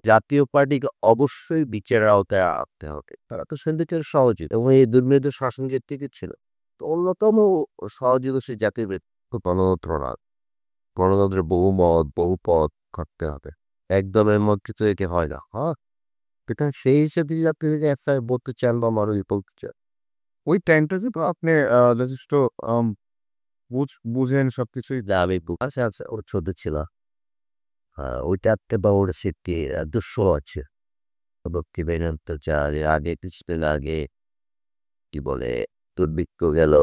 জাতীয় পার্টিকে অবশ্যই বিচারের আওতায় আনতে হবে। তারা তো সিন্ডিকেটের সহযোগী এবং এই দুর্নীতি শাসন যে টিকে ছিল। তো অন্যতম সহযোগী সেই জাতীয় গণতন্ত্র না। গণতন্ত্রের বহুমত, বহুপদ থাকতে হবে। এক দলের মত কিছু একে হয় না। হ্যাঁ? এটা সেই হিসেবে যদি আপনি যদি একটা বলতে চান বা মানুষ বলতে চান। ওই টাইমটাতে তো আপনি যথেষ্ট আম বুঝেন সবকিছুই। যে আমি আচ্ছা, আচ্ছা ওর ছোট ছিল। ওইটাতে বা ওর স্মৃতি দুঃসহ আছে। ভক্তি বেদান্ত চার এর আগে কিছুদিন আগে কি বলে দুর্ভিক্ষ গেল।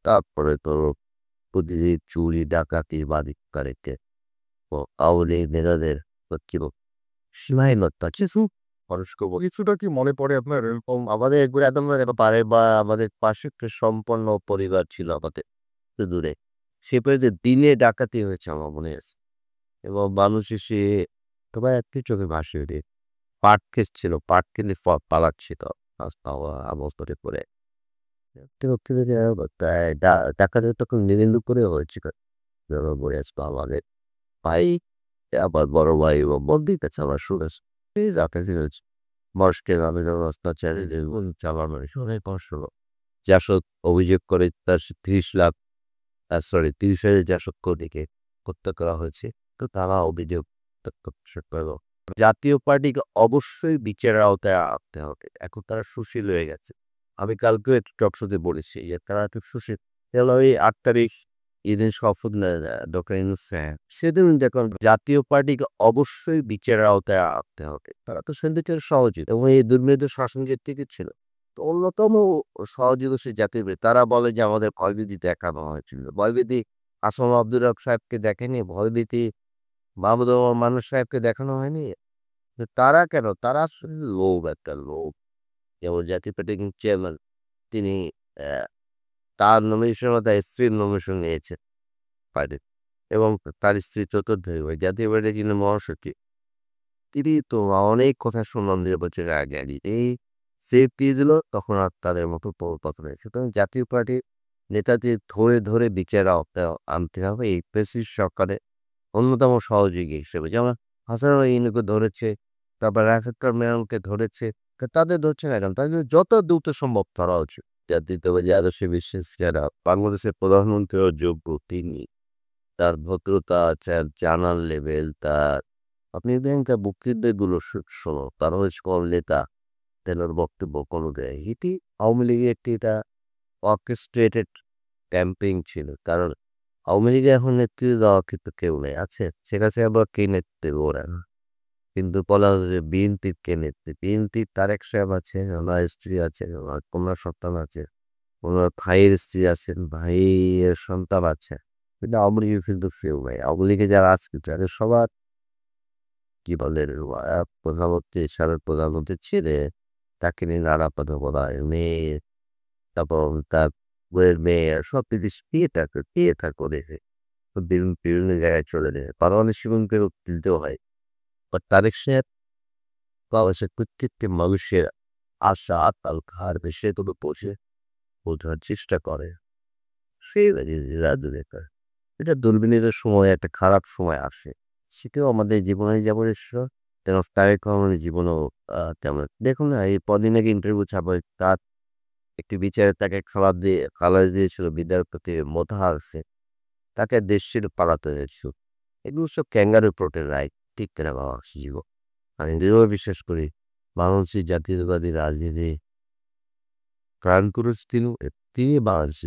তারপরে তোর প্রতিদিন চুরি ডাকাতি বাড়িতে ও আওয়ামী লীগ নেতাদের কি সীমাহীনতা কিছু মানুষকে কিছুটা কি মনে পড়ে আপনার এরকম? আমাদের এগুলো একদম পারে বা আমাদের পাশে একটা সম্পন্ন পরিবার ছিল আমাদের একটু দূরে। সে পরিবারে দিনে ডাকাতি হয়েছে আমার মনে আছে। এবং মানুষ এসে তোমার একটি চোখে ভাসিয়ে দিয়ে পাট ক্ষেত ছিল। পাট কিনে পালাচ্ছিল অবস্থাতে পড়ে। ডাকাতের তখন নির্মূল করে হয়েছিল। আমাদের ভাই আবার বড় ভাই এবং বন্ধুই কাছে আমার শুনেছি ডাকাতি হয়েছে। মানুষকে নানা রাস্তা চ্যালেঞ্জ চালানো অনেক কষ্ট হলো। জাসদ অভিযোগ করে তার ৩০ লাখ সরি ৩০,০০০ জাসদ কর্মীকে হত্যা করা হয়েছে। তো তারা অভিযোগ পেল। জাতীয় পার্টিকে অবশ্যই বিচারের আওতায় আনতে হবে। এখন তারা সুশীল হয়ে গেছে। আমি কালকেও একটু টকশোতে বলেছি যে তারা একটু সুশীল। এগুলো ওই ৮ তারিখ যেদিন শপথ নেন ডক্টর ইউনূস স্যার, সেদিন দেখুন জাতীয় পার্টিকে অবশ্যই বিচারের আওতায় আনতে হবে। তারা তো সিন্ডিকেটের সহযোগী এবং এই দুর্নীতি শাসন যে টিকে ছিল। তো অন্যতম সহযোগী সেই জাতীয় পার্টি। তারা বলে যে আমাদের ভয়ভীতি দেখানো হয়েছিল। ভয়ভীতি আসম আব্দুর রব সাহেবকে দেখেনি, ভয়ভীতি মাহমুদুর রহমান মানুষ সাহেবকে দেখানো হয়নি। তো তারা কেন? তারা আসলে লোভ একটা লোভ। যেমন জাতীয় পার্টির চেয়ারম্যান তিনি অ্যা তার নমিনেশনের তার স্ত্রীর নমিনেশন নিয়েছেন পার্টির এবং তার স্ত্রী চতুর্থ ওই জাতীয় পার্টির যিনি মহাসচিব তিনি তো অনেক কথা শুনলাম নির্বাচনের আগে, আগে। এই সেফ দিয়ে দিল তখন আর তাদের মতো পতন হয়েছে। সুতরাং জাতীয় পার্টির নেতাদের ধরে, ধরে বিচারের আওতায় আনতে হবে এই ফ্যাসিস্ট সরকারের অন্যতম সহযোগী হিসেবে। যেমন হাসানুল ইনুকে ধরেছে, তারপর রাফেকার মেননকে ধরেছে। তাদের ধরছে না কেন? তাদের যত দ্রুত সম্ভব ধরা উচিত। জাতীয়তাবাদী আদর্শে বিশ্বাস যারা বাংলাদেশের প্রধানমন্ত্রীও যোগ্য তিনি। তার ভদ্রতা আছে, আর জানার লেভেল তার আপনি দেখেন তার বক্তৃতাগুলো শোনো। তার হচ্ছে কোন নেতা তেনার বক্তব্য কোনো দেয়। এটি আওয়ামী লীগের একটি এটা অর্কেস্ট্রেটেড ক্যাম্পেইন ছিল। কারণ আওয়ামী লীগে এখন নেতৃত্ব দেওয়ার কিন্তু কেউ নেই। আছে? সেখানে আবার কে নেতৃত্ব দেবে ওরা না। কিন্তু বলা হচ্ছে যে বিএনপির কে নেতৃত্ব? বিএনপির তারেক সাহেব আছে, ওনার স্ত্রী আছে, ওনার কন্যা সন্তান আছে, ওনার ভাইয়ের স্ত্রী আছেন, ভাইয়ের সন্তান আছে। কিন্তু আওয়ামী লীগের কিন্তু কেউ নাই। আওয়ামী লীগে যারা আছে তাদের সবার কি বলে প্রধানমন্ত্রী সাবেক প্রধানমন্ত্রীর ছেলে তাকে নিয়ে নানা কথা বলা হয়। মেয়ে তারপর তার বউয়ের মেয়ে সব বিয়ে থা করে বিভিন্ন বিভিন্ন জায়গায় চলে যায়। পারমাণবিক শিবনকেও দিতেও হয়। বাট তারেক সাহেব বাংলাদেশের প্রত্যেকটি মানুষের আশা আকাঙ্ক্ষার বিষয়গুলো বোঝার চেষ্টা করে। সেই রাজনীতি এটা দুর্বিনীত সময় একটা খারাপ সময় আসে। সেটাও আমাদের জীবনে যেমন এসেছিল তেমন তারেক রহমানের জীবনেও তেমন। দেখুন না এই কদিন আগে ইন্টারভিউ ছাপা তার একটি বিচারে তাকে খালাস দিয়েছিল বিচারপতি মোতাহার হোসেন। তাকে দেশ ছেড়ে পালাতে হয়েছিল। এগুলো সব ক্যাঙ্গারু কোর্টের রায়। ঠিক কিনা বাবা জীবন। আমি দৃঢ়ভাবে বিশ্বাস করি বাংলাদেশের জাতীয়তাবাদী রাজনীতি প্রাণ পুরুষ তিনি বাংলাদেশি